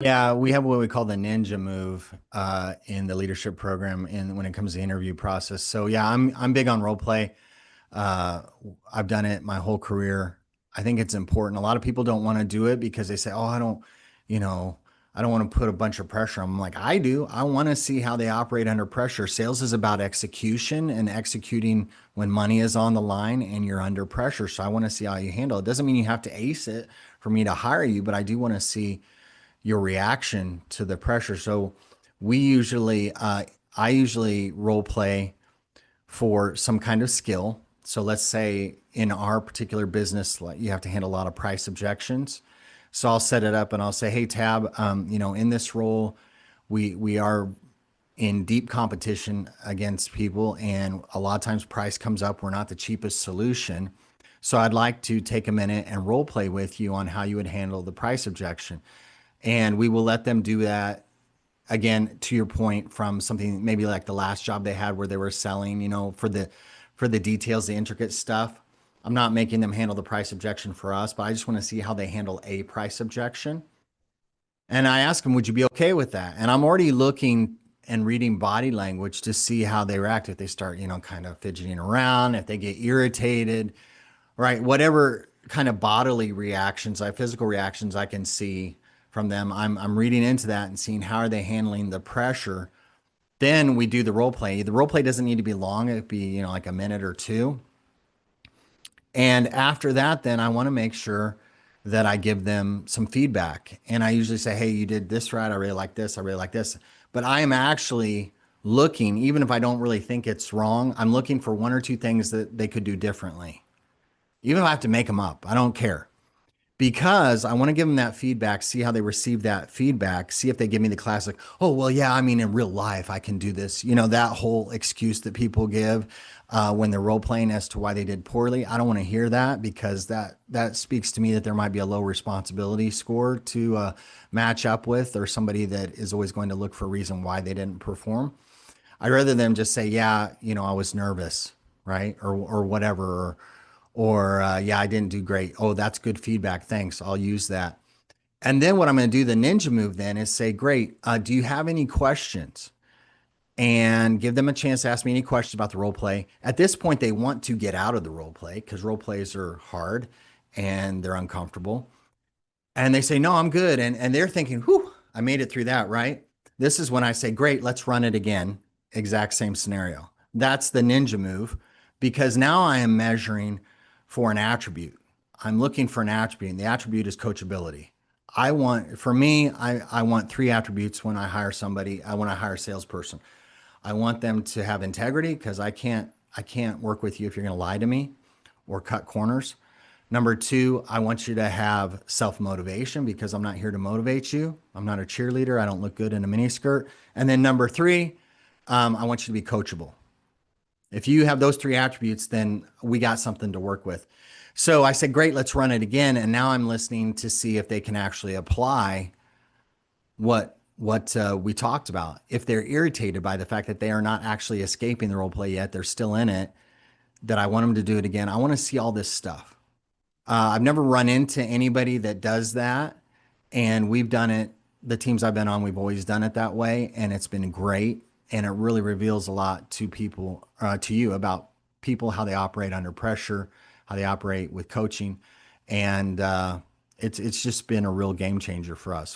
Yeah, we have what we call the ninja move in the leadership program in when it comes to the interview process. So yeah, I'm big on role play. Uh, I've done it my whole career. I think it's important. A lot of people don't want to do it because they say, "Oh, you know, I don't want to put a bunch of pressure." I'm like, I do. I want to see how they operate under pressure. Sales is about execution and executing when money is on the line and you're under pressure. So I want to see how you handle it. Doesn't mean you have to ace it for me to hire you, but I do want to see your reaction to the pressure. So we usually, I usually role play for some kind of skill. So let's say in our particular business, like you have to handle a lot of price objections. So I'll set it up and I'll say, "Hey, Tab, in this role, we are in deep competition against people, and a lot of times price comes up. We're not the cheapest solution. So I'd like to take a minute and role play with you on how you would handle the price objection." And we will let them do that again, to your point, from something maybe like the last job they had where they were selling, for the details, the intricate stuff. I'm not making them handle the price objection for us, but I just want to see how they handle a price objection. And I ask them, would you be okay with that? And I'm already looking and reading body language to see how they react. If they start, kind of fidgeting around, if they get irritated, right? Whatever kind of bodily reactions, physical reactions I can see from them, I'm reading into that and seeing how are they handling the pressure. Then we do the role play. The role play doesn't need to be long. It'd be, like a minute or two. And after that, then I want to make sure that I give them some feedback. And I usually say, "Hey, you did this right. I really like this. I really like this." But I am actually looking, even if I don't really think it's wrong, I'm looking for one or two things that they could do differently. Even if I have to make them up, I don't care, because I want to give them that feedback, see how they receive that feedback, see if they give me the classic, "Oh, well, yeah, I mean, in real life, I can do this." That whole excuse that people give when they're role playing as to why they did poorly. I don't want to hear that, because that speaks to me that there might be a low responsibility score to match up with, or somebody that is always going to look for a reason why they didn't perform. I'd rather them just say, "Yeah, I was nervous," right? Or whatever. Or "Yeah, I didn't do great. Oh, that's good feedback. Thanks. I'll use that." And then what I'm going to do, the ninja move then, is say, "Great. Do you have any questions?" And give them a chance to ask me any questions about the role play. At this point, they want to get out of the role play because role plays are hard and they're uncomfortable. And they say, "No, I'm good." And they're thinking, "Whew, I made it through that," right? This is when I say, "Great, let's run it again." Exact same scenario. That's the ninja move, because now I am measuring for an attribute. I'm looking for an attribute, and the attribute is coachability. For me, I want three attributes when I hire somebody. When I hire a salesperson, I want them to have integrity, because I can't work with you if you're going to lie to me or cut corners. Number two, I want you to have self motivation, because I'm not here to motivate you. I'm not a cheerleader. I don't look good in a miniskirt. And then number three, I want you to be coachable. If you have those three attributes, then we got something to work with. So I said, "Great, let's run it again." And now I'm listening to see if they can actually apply what we talked about. If they're irritated by the fact that they are not actually escaping the role play yet, they're still in it, that I want them to do it again. I want to see all this stuff. I've never run into anybody that does that, and we've done it. The teams I've been on, we've always done it that way, and it's been great. And it really reveals a lot to people, to you, about people, how they operate under pressure, how they operate with coaching, and it's just been a real game changer for us.